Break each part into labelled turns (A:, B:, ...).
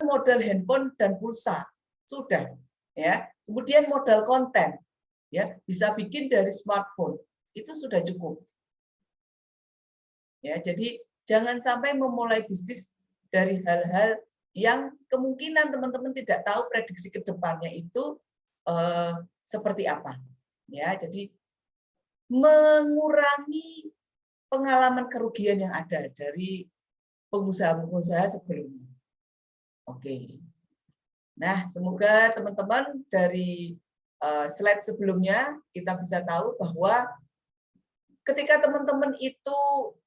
A: modal handphone dan pulsa sudah, ya. Kemudian modal konten, ya, bisa bikin dari smartphone, itu sudah cukup. Ya, jadi jangan sampai memulai bisnis dari hal-hal yang kemungkinan teman-teman tidak tahu prediksi ke depannya itu seperti apa. Ya, jadi mengurangi pengalaman kerugian yang ada dari pengusaha-pengusaha sebelumnya. Oke. Nah, semoga teman-teman dari slide sebelumnya kita bisa tahu bahwa ketika teman-teman itu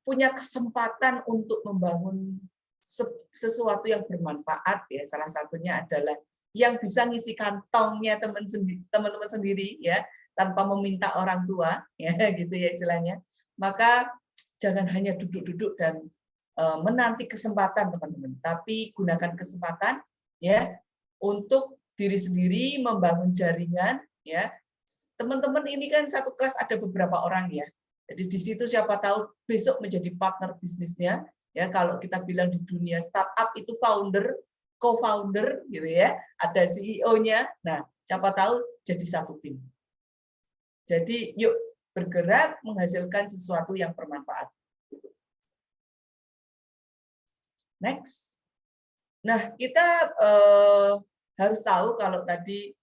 A: punya kesempatan untuk membangun sesuatu yang bermanfaat, ya, salah satunya adalah yang bisa ngisi kantongnya teman-teman sendiri, ya, tanpa meminta orang tua, ya, gitu ya istilahnya. Maka jangan hanya duduk-duduk dan menanti kesempatan, teman-teman, tapi gunakan kesempatan, ya, untuk diri sendiri, membangun jaringan, ya. Teman-teman ini kan satu kelas ada beberapa orang, ya. Jadi di situ siapa tahu besok menjadi partner bisnisnya, ya. Kalau kita bilang di dunia startup itu founder, co-founder, gitu ya, ada CEO-nya. Nah, siapa tahu jadi satu tim. Jadi yuk bergerak menghasilkan sesuatu yang bermanfaat. Next. Nah, kita harus tahu kalau tadi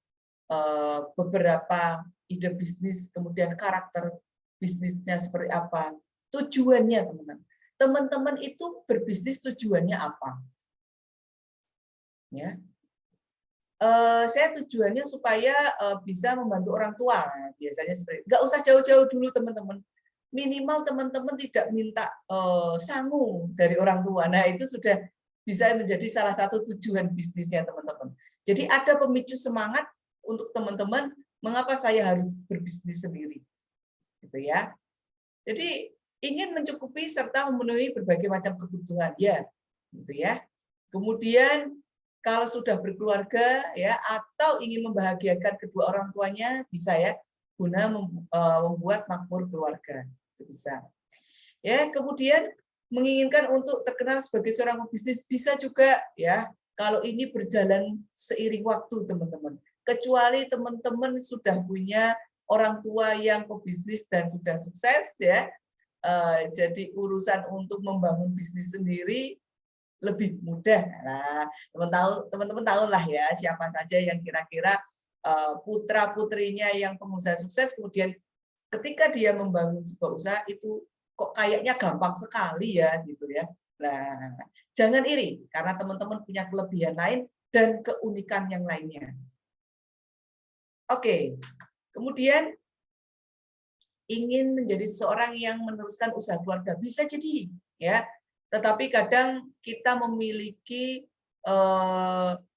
A: beberapa ide bisnis, kemudian karakter bisnisnya seperti apa, tujuannya, teman-teman. Teman-teman itu berbisnis tujuannya apa? Ya. Saya tujuannya supaya bisa membantu orang tua. Nah, biasanya seperti nggak usah jauh-jauh dulu, teman-teman. Minimal teman-teman tidak minta sangu dari orang tua. Nah, itu sudah bisa menjadi salah satu tujuan bisnisnya, teman-teman. Jadi ada pemicu semangat untuk teman-teman mengapa saya harus berbisnis sendiri. Gitu ya. Jadi ingin mencukupi serta memenuhi berbagai macam kebutuhan, ya. Gitu ya. Kemudian kalau sudah berkeluarga, ya, atau ingin membahagiakan kedua orang tuanya, bisa, ya, guna membuat makmur keluarga. Itu bisa. Ya, kemudian menginginkan untuk terkenal sebagai seorang pebisnis bisa juga, ya, kalau ini berjalan seiring waktu, teman-teman. Kecuali teman-teman sudah punya orang tua yang pebisnis dan sudah sukses, ya. Jadi urusan untuk membangun bisnis sendiri lebih mudah. Nah, teman-teman tahu lah, ya, siapa saja yang kira-kira putra-putrinya yang pengusaha sukses, kemudian ketika dia membangun sebuah usaha itu kok kayaknya gampang sekali, ya, gitu ya. Nah, jangan iri karena teman-teman punya kelebihan lain dan keunikan yang lainnya. Oke. Kemudian ingin menjadi seorang yang meneruskan usaha keluarga, bisa jadi, ya. Tetapi kadang kita memiliki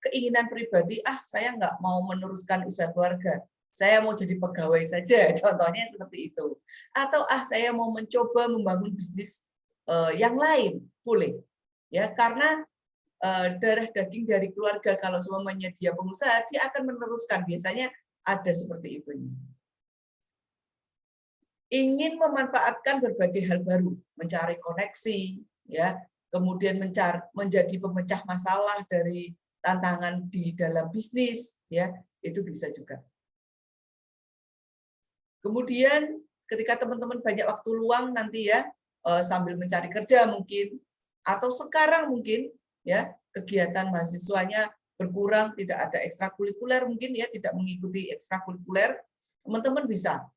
A: keinginan pribadi, saya nggak mau meneruskan usaha keluarga, saya mau jadi pegawai saja, contohnya seperti itu. Atau saya mau mencoba membangun bisnis yang lain, boleh. Ya, karena darah daging dari keluarga, kalau semuanya dia pengusaha, dia akan meneruskan, biasanya ada seperti itu. Ingin memanfaatkan berbagai hal baru, mencari koneksi, ya, kemudian menjadi pemecah masalah dari tantangan di dalam bisnis, ya, itu bisa juga. Kemudian ketika teman-teman banyak waktu luang nanti, ya, sambil mencari kerja mungkin, atau sekarang mungkin, ya, kegiatan mahasiswanya berkurang, tidak ada ekstrakurikuler mungkin, ya, tidak mengikuti ekstrakurikuler, teman-teman bisa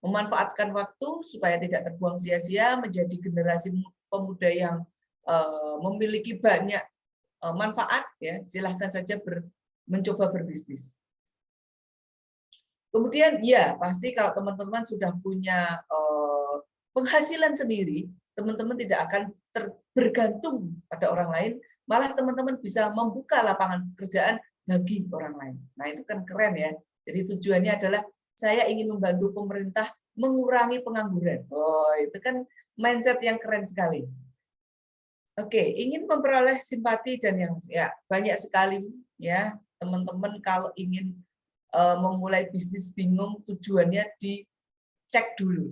A: memanfaatkan waktu supaya tidak terbuang sia-sia, menjadi generasi pemuda yang memiliki banyak manfaat, ya, silahkan saja mencoba berbisnis. Kemudian, ya, pasti kalau teman-teman sudah punya penghasilan sendiri, teman-teman tidak akan bergantung pada orang lain, malah teman-teman bisa membuka lapangan pekerjaan bagi orang lain. Nah, itu kan keren, ya. Jadi tujuannya adalah saya ingin membantu pemerintah mengurangi pengangguran. Oh, itu kan mindset yang keren sekali. Oke, ingin memperoleh simpati dan yang, ya, banyak sekali, ya, teman-teman kalau ingin memulai bisnis bingung, tujuannya dicek dulu.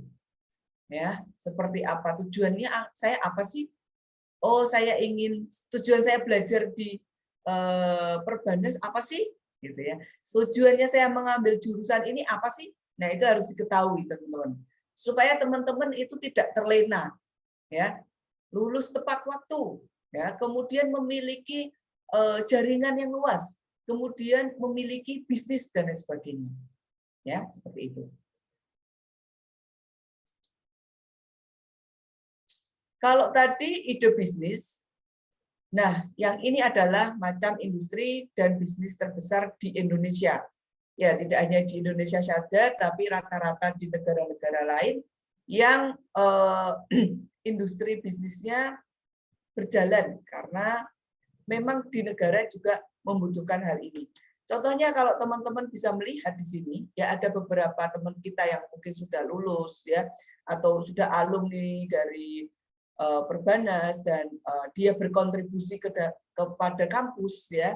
A: Ya, seperti apa tujuannya, saya apa sih? oh saya ingin, tujuan saya belajar di Perbanas apa sih? Gitu ya. Tujuannya saya mengambil jurusan ini apa sih? Nah, itu harus diketahui, teman-teman. Supaya teman-teman itu tidak terlena, ya. Lulus tepat waktu, ya. Kemudian memiliki jaringan yang luas, kemudian memiliki bisnis dan lain sebagainya. Ya, seperti itu. Kalau tadi ide bisnis, nah, yang ini adalah macam industri dan bisnis terbesar di Indonesia. Ya, tidak hanya di Indonesia saja, tapi rata-rata di negara-negara lain yang industri bisnisnya berjalan karena memang di negara juga membutuhkan hal ini. Contohnya kalau teman-teman bisa melihat di sini, ya ada beberapa teman kita yang mungkin sudah lulus, ya, atau sudah alumni dari Perbanas dan dia berkontribusi kepada kampus, ya.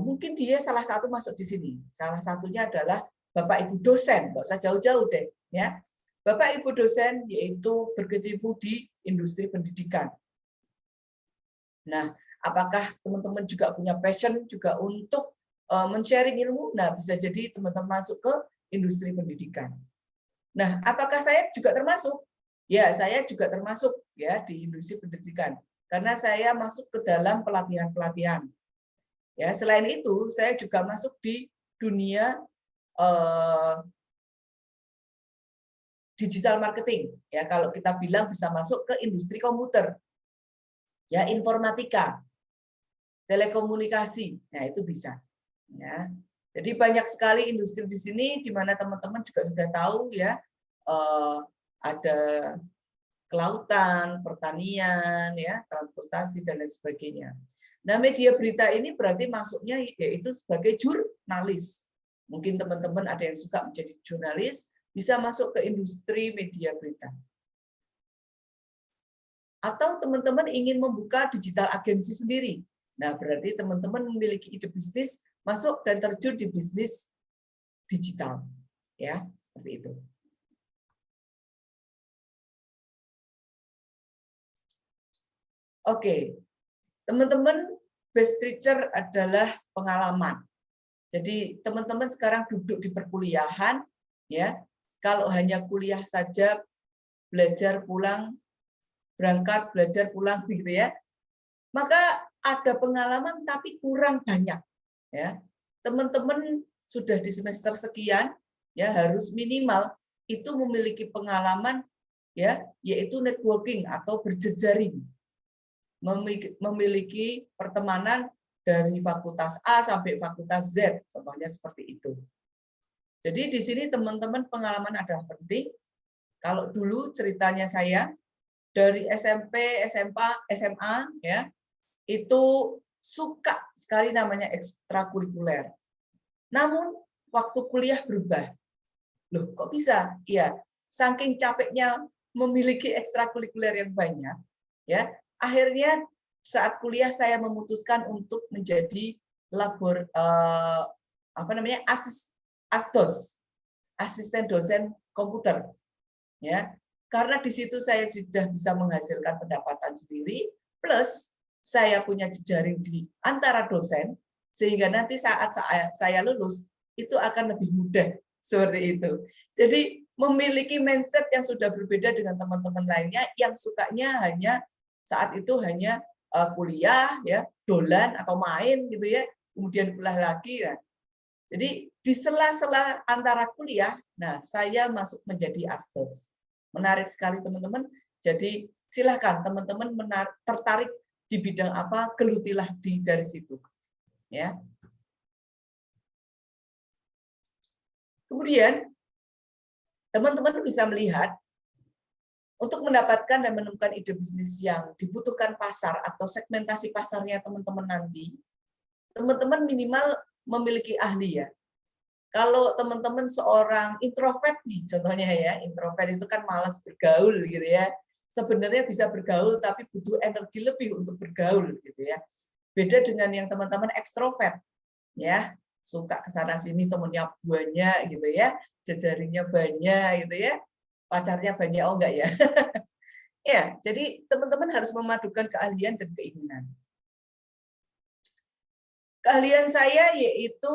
A: Mungkin dia salah satu masuk di sini. Salah satunya adalah Bapak Ibu dosen, nggak usah jauh-jauh deh, ya. Bapak Ibu dosen yaitu berkecimpung di industri pendidikan. Nah, apakah teman-teman juga punya passion juga untuk men-sharing ilmu? Nah, bisa jadi teman-teman masuk ke industri pendidikan. Nah, apakah saya juga termasuk? Ya, saya juga termasuk ya di industri pendidikan karena saya masuk ke dalam pelatihan-pelatihan. Ya, selain itu saya juga masuk di dunia digital marketing. Ya, kalau kita bilang bisa masuk ke industri komputer. Ya, informatika, telekomunikasi. Nah, itu bisa. Ya. Jadi banyak sekali industri di sini di mana teman-teman juga sudah tahu ya, ada kelautan, pertanian, ya, transportasi dan lain sebagainya. Nah, media berita ini berarti masuknya yaitu sebagai jurnalis. Mungkin teman-teman ada yang suka menjadi jurnalis, bisa masuk ke industri media berita. Atau teman-teman ingin membuka digital agency sendiri. Nah, berarti teman-teman memiliki ide bisnis, masuk dan terjun di bisnis digital. Ya, seperti itu. Oke, teman-teman, best teacher adalah pengalaman. Jadi teman-teman sekarang duduk di perkuliahan, ya. Kalau hanya kuliah saja, belajar pulang, berangkat belajar pulang, gitu ya. Maka ada pengalaman tapi kurang banyak, ya. Teman-teman sudah di semester sekian, ya harus minimal itu memiliki pengalaman, ya, yaitu networking atau berjejaring. Memiliki pertemanan dari fakultas A sampai fakultas Z, contohnya seperti itu. Jadi di sini teman-teman pengalaman adalah penting. Kalau dulu ceritanya saya dari SMP, SMA, ya itu suka sekali namanya ekstrakurikuler. Namun waktu kuliah berubah. Loh, kok bisa? Iya, saking capeknya memiliki ekstrakurikuler yang banyak, ya akhirnya saat kuliah saya memutuskan untuk menjadi asdos, asisten dosen komputer, ya karena di situ saya sudah bisa menghasilkan pendapatan sendiri, plus saya punya jejaring di antara dosen, sehingga nanti saat saya lulus itu akan lebih mudah seperti itu. Jadi memiliki mindset yang sudah berbeda dengan teman-teman lainnya yang sukanya hanya saat itu hanya kuliah, ya, dolan atau main gitu ya, kemudian kuliah lagi. Ya. Jadi di sela-sela antara kuliah, nah saya masuk menjadi asdos. Menarik sekali teman-teman. Jadi silakan teman-teman tertarik di bidang apa, gelutilah dari situ. Ya. Kemudian teman-teman bisa melihat untuk mendapatkan dan menemukan ide bisnis yang dibutuhkan pasar atau segmentasi pasarnya teman-teman nanti, teman-teman minimal memiliki ahli ya. Kalau teman-teman seorang introvert nih, contohnya ya, introvert itu kan malas bergaul gitu ya. Sebenarnya bisa bergaul tapi butuh energi lebih untuk bergaul gitu ya. Beda dengan yang teman-teman ekstrovert ya, suka kesana sini temennya banyak gitu ya, jejaringnya banyak gitu ya, pacarnya banyak, oh enggak ya. Ya, jadi teman-teman harus memadukan keahlian dan keinginan. Keahlian saya yaitu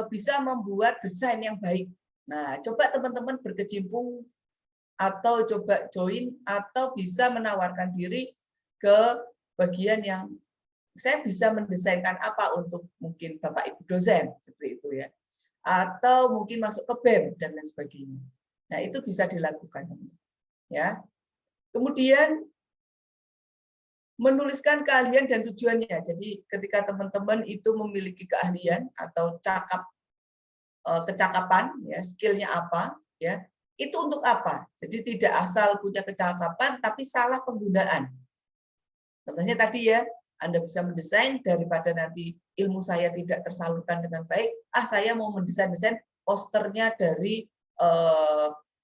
A: bisa membuat desain yang baik. Nah, coba teman-teman berkecimpung atau coba join atau bisa menawarkan diri ke bagian yang saya bisa mendesainkan apa untuk mungkin Bapak Ibu dosen seperti itu ya. Atau mungkin masuk ke BEM dan lain sebagainya. Nah, itu bisa dilakukan ya. Kemudian menuliskan keahlian dan tujuannya. Jadi ketika teman-teman itu memiliki keahlian atau kecakapan, ya skillnya apa, ya itu untuk apa? Jadi tidak asal punya kecakapan, tapi salah penggunaan. Contohnya tadi ya, Anda bisa mendesain daripada nanti ilmu saya tidak tersalurkan dengan baik. Saya mau mendesain posternya dari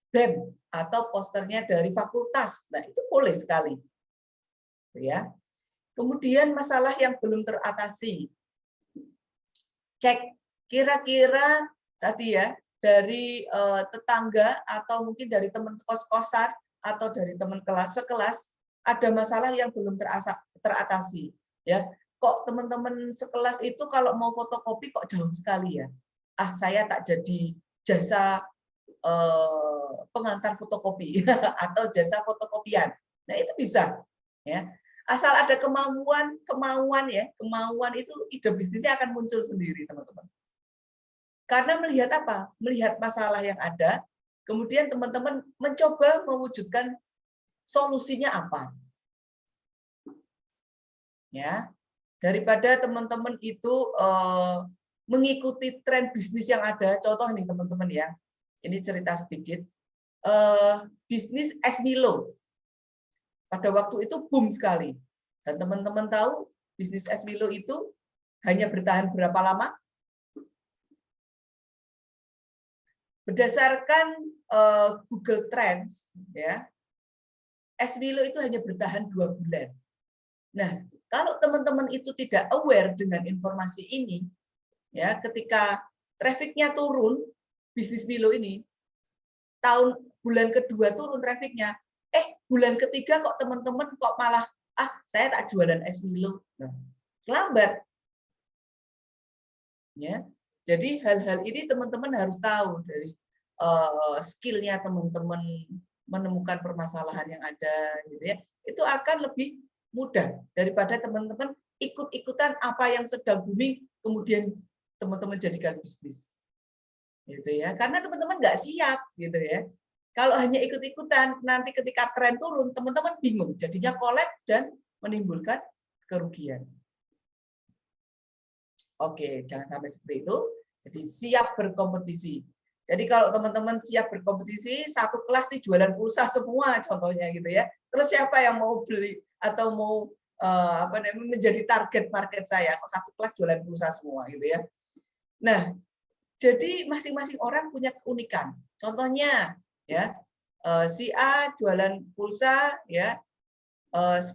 A: BEM atau posternya dari fakultas. Nah itu boleh sekali. Ya. Kemudian masalah yang belum teratasi. Cek kira-kira tadi ya dari tetangga atau mungkin dari teman kos-kosan atau dari teman sekelas ada masalah yang belum teratasi ya. Kok teman-teman sekelas itu kalau mau fotokopi kok jauh sekali ya. Saya tak jadi jasa pengantar fotokopi atau jasa fotokopian. Nah, itu bisa ya. Asal ada kemauan ya, kemauan itu ide bisnisnya akan muncul sendiri, teman-teman. Karena melihat apa? Melihat masalah yang ada, kemudian teman-teman mencoba mewujudkan solusinya apa. Ya. Daripada teman-teman itu mengikuti tren bisnis yang ada, contoh nih teman-teman ya. Ini cerita sedikit. Bisnis es Milo. Pada waktu itu boom sekali. Dan teman-teman tahu bisnis es Milo itu hanya bertahan berapa lama? Berdasarkan Google Trends, ya, es Milo itu hanya bertahan 2 bulan. Nah, kalau teman-teman itu tidak aware dengan informasi ini, ya, ketika trafficnya turun, bisnis Milo ini, bulan kedua turun trafficnya, bulan ketiga kok teman-teman kok malah saya tak jualan es Milo. Nah, lambat. Ya. Jadi hal-hal ini teman-teman harus tahu dari skill-nya teman-teman menemukan permasalahan yang ada gitu ya. Itu akan lebih mudah daripada teman-teman ikut-ikutan apa yang sedang booming kemudian teman-teman jadikan bisnis. Gitu ya. Karena teman-teman nggak siap gitu ya. Kalau hanya ikut-ikutan, nanti ketika tren turun, teman-teman bingung, jadinya collab dan menimbulkan kerugian. Oke, jangan sampai seperti itu. Jadi siap berkompetisi. Jadi kalau teman-teman siap berkompetisi, satu kelas nih jualan pulsa semua, contohnya gitu ya. Terus siapa yang mau beli atau mau menjadi target market saya? Satu kelas jualan pulsa semua, gitu ya. Nah, jadi masing-masing orang punya keunikan. Contohnya, ya, si A jualan pulsa, ya, 10.000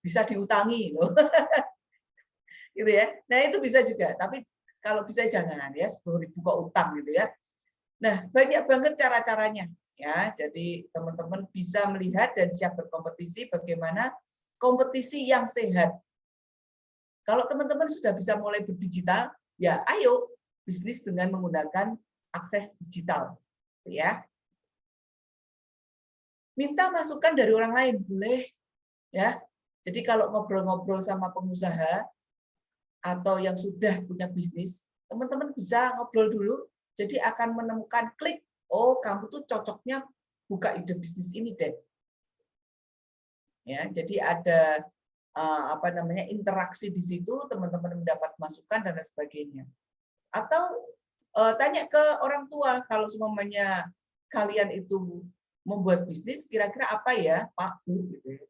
A: bisa diutangi, loh. Gitu ya. Nah, itu bisa juga, tapi kalau bisa jangan ya 10.000 kok utang gitu ya. Nah, banyak banget cara-caranya ya. Jadi teman-teman bisa melihat dan siap berkompetisi bagaimana kompetisi yang sehat. Kalau teman-teman sudah bisa mulai berdigital, ya ayo bisnis dengan menggunakan akses digital ya. Minta masukan dari orang lain boleh ya. Jadi kalau ngobrol-ngobrol sama pengusaha atau yang sudah punya bisnis, teman-teman bisa ngobrol dulu, jadi akan menemukan klik, kamu tuh cocoknya buka ide bisnis ini deh. Ya, jadi ada interaksi di situ, teman-teman mendapat masukan dan lain sebagainya. Atau tanya ke orang tua, kalau semuanya kalian itu membuat bisnis, kira-kira apa ya, Pak Bu, gitu ya.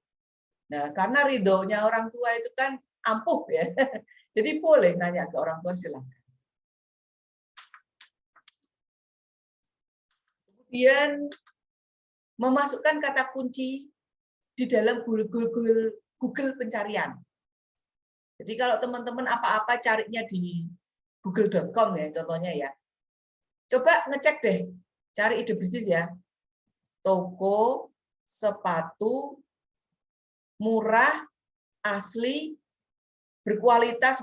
A: Nah, karena ridhonya orang tua itu kan ampuh ya. Jadi boleh nanya ke orang tua, silakan. Kemudian memasukkan kata kunci di dalam Google pencarian. Jadi kalau teman-teman apa-apa carinya di google.com ya contohnya ya. Coba ngecek deh, cari ide bisnis ya. Toko sepatu murah, asli, berkualitas